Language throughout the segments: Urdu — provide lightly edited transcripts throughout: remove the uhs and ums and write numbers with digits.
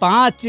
5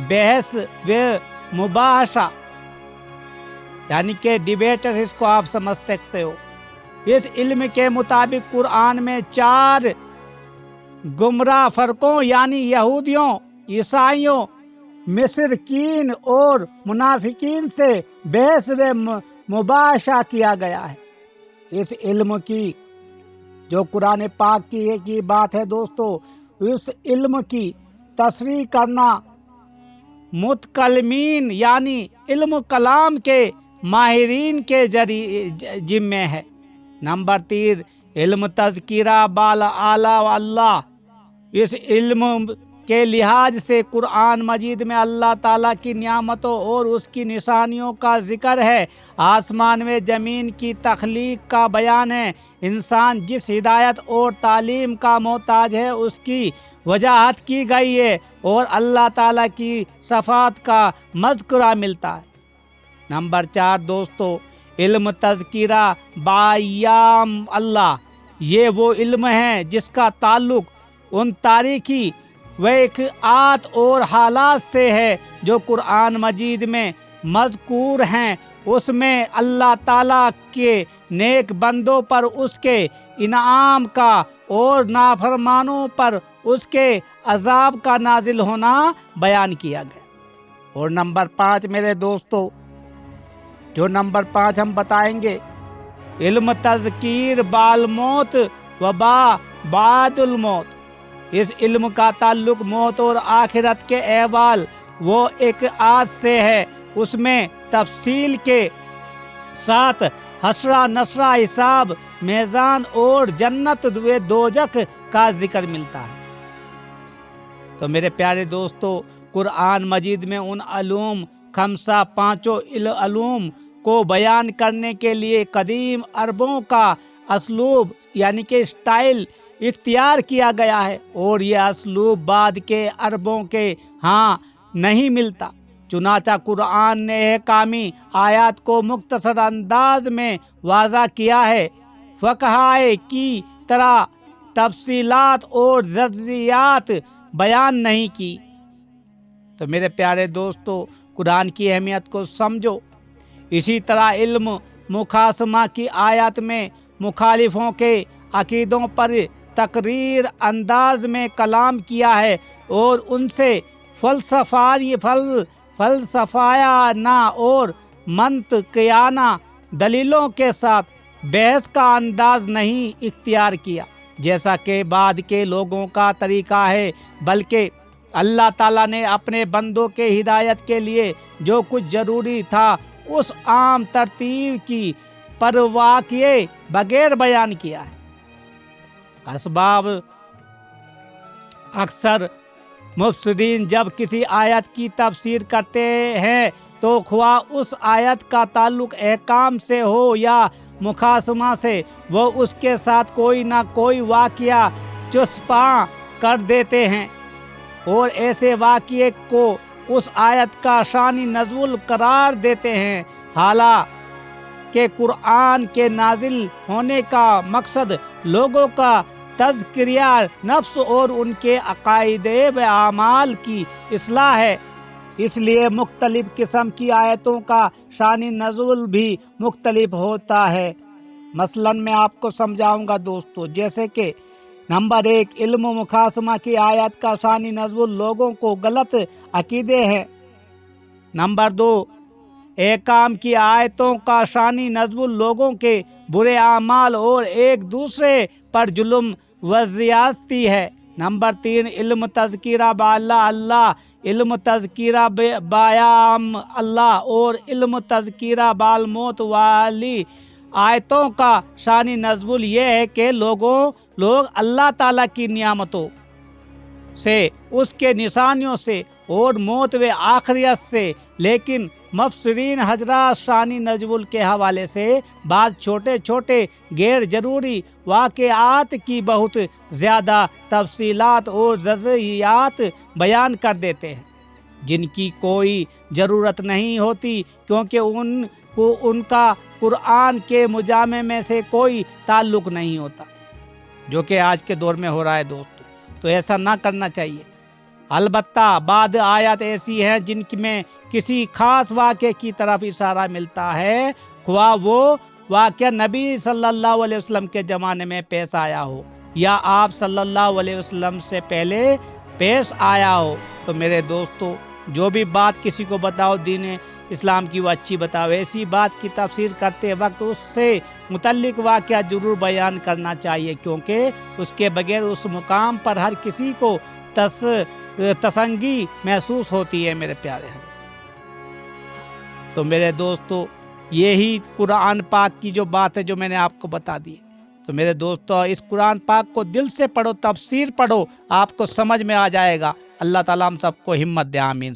بحث و مباحثہ یعنی کہ ڈیبیٹس اس کو آپ سمجھ سکتے ہو۔ اس علم کے مطابق قرآن میں 4 گمراہ فرقوں یعنی یہودیوں، عیسائیوں، مشرکین اور منافقین سے بحث و مباحثہ کیا گیا ہے۔ اس علم کی جو قرآن پاک کی ایک ہی بات ہے دوستو، اس علم کی تشریح کرنا متکلمین یعنی علم کلام کے ماہرین کے ذمے ہے۔ نمبر 3، علم تذکرہ بالآلہ اللہ۔ اس علم کے لحاظ سے قرآن مجید میں اللہ تعالیٰ کی نعمتوں اور اس کی نشانیوں کا ذکر ہے، آسمان و زمین کی تخلیق کا بیان ہے، انسان جس ہدایت اور تعلیم کا محتاج ہے اس کی وضاحت کی گئی ہے، اور اللہ تعالیٰ کی صفات کا مذکرہ ملتا ہے۔ نمبر 4 دوستو، علم تذکرہ بایام اللہ۔ یہ وہ علم ہے جس کا تعلق ان تاریخی واقعات اور حالات سے ہے جو قرآن مجید میں مذکور ہیں۔ اس میں اللہ تعالیٰ کے نیک بندوں پر اس کے انعام کا اور نافرمانوں پر اس کے عذاب کا نازل ہونا بیان کیا گیا۔ اور نمبر 5 میرے دوستو، جو نمبر 5 ہم بتائیں گے، علم تذکیر بالموت و بعد الموت۔ اس علم کا تعلق موت اور آخرت کے احوال وہ ایک آج سے ہے، اس میں تفصیل کے ساتھ حشر نشر، حساب، میزان اور جنت و دوزخ کا ذکر ملتا ہے۔ تو میرے پیارے دوستو، قرآن مجید میں ان علوم خمسہ 5 علوم کو بیان کرنے کے لیے قدیم عربوں کا اسلوب یعنی کہ اسٹائل اختیار کیا گیا ہے، اور یہ اسلوب بعد کے عربوں کے ہاں نہیں ملتا۔ چنانچہ قرآن نے احکامی آیات کو مختصر انداز میں واضح کیا ہے، فقہائے کی طرح تفصیلات اور جزئیات بیان نہیں کی۔ تو میرے پیارے دوستو، قرآن کی اہمیت کو سمجھو۔ اسی طرح علم مخاصمہ کی آیات میں مخالفوں کے عقیدوں پر تقریر انداز میں کلام کیا ہے، اور ان سے فلسفیانہ اور منطقیانہ دلیلوں کے ساتھ بحث کا انداز نہیں اختیار کیا جیسا کہ بعد کے لوگوں کا طریقہ ہے، بلکہ اللہ تعالیٰ نے اپنے بندوں کے ہدایت کے لیے جو کچھ ضروری تھا اس عام ترتیب کی پرواہ کیے بغیر بیان کیا ہے۔ اسباب: اکثر مفسرین جب کسی آیت کی تفسیر کرتے ہیں تو خواہ اس آیت کا تعلق احکام سے ہو یا مخاصمہ سے، وہ اس کے ساتھ کوئی نہ کوئی واقعہ چسپاں کر دیتے ہیں، اور ایسے واقعے کو اس آیت کا شان نزول قرار دیتے ہیں، حالانکہ قرآن کے نازل ہونے کا مقصد لوگوں کا تزکیہ نفس اور ان کے عقائد و اعمال کی اصلاح ہے۔ اس لیے مختلف قسم کی آیتوں کا شان نزول بھی مختلف ہوتا ہے۔ مثلا میں آپ کو سمجھاؤں گا دوستو، جیسے کہ نمبر 1، علم و مخاصمہ کی آیت کا شان نزول لوگوں کو غلط عقیدے ہیں۔ نمبر 2، احکام کی آیتوں کا شان نزول لوگوں کے برے اعمال اور ایک دوسرے پر ظلم و زیادتی ہے۔ نمبر 3، علم تذکرہ باللہ اللہ، علم تذکرہ بایام اللہ اور علم تذکرہ بالموت والی آیتوں کا شان نزول یہ ہے کہ لوگ اللہ تعالیٰ کی نعمتوں سے، اس کے نشانیوں سے اور موت و آخرت سے، لیکن مفسرین حضرات شان نزول کے حوالے سے بعض چھوٹے چھوٹے غیر ضروری واقعات کی بہت زیادہ تفصیلات اور جزئیات بیان کر دیتے ہیں، جن کی کوئی ضرورت نہیں ہوتی، کیونکہ ان کا قرآن کے مجامع میں سے کوئی تعلق نہیں ہوتا، جو کہ آج کے دور میں ہو رہا ہے دوستو۔ تو ایسا نہ کرنا چاہیے۔ البتہ بعض آیات ایسی ہیں جن میں کسی خاص واقعے کی طرف اشارہ ملتا ہے، خواہ وہ واقعہ نبی صلی اللہ علیہ وسلم کے زمانے میں پیش آیا ہو یا آپ صلی اللہ علیہ وسلم سے پہلے پیش آیا ہو۔ تو میرے دوستو، جو بھی بات کسی کو بتاؤ دین اسلام کی وہ اچھی بتاؤ، ایسی بات کی تفسیر کرتے وقت اس سے متعلق واقعہ ضرور بیان کرنا چاہیے، کیونکہ اس کے بغیر اس مقام پر ہر کسی کو تسنگی محسوس ہوتی ہے میرے پیارے حضرت۔ تو میرے دوستو، یہی قرآن پاک کی جو بات ہے جو میں نے آپ کو بتا دی۔ تو میرے دوستو، اس قرآن پاک کو دل سے پڑھو، تفسیر پڑھو، آپ کو سمجھ میں آ جائے گا۔ اللہ تعالیٰ ہم سب کو ہمت دے، آمین۔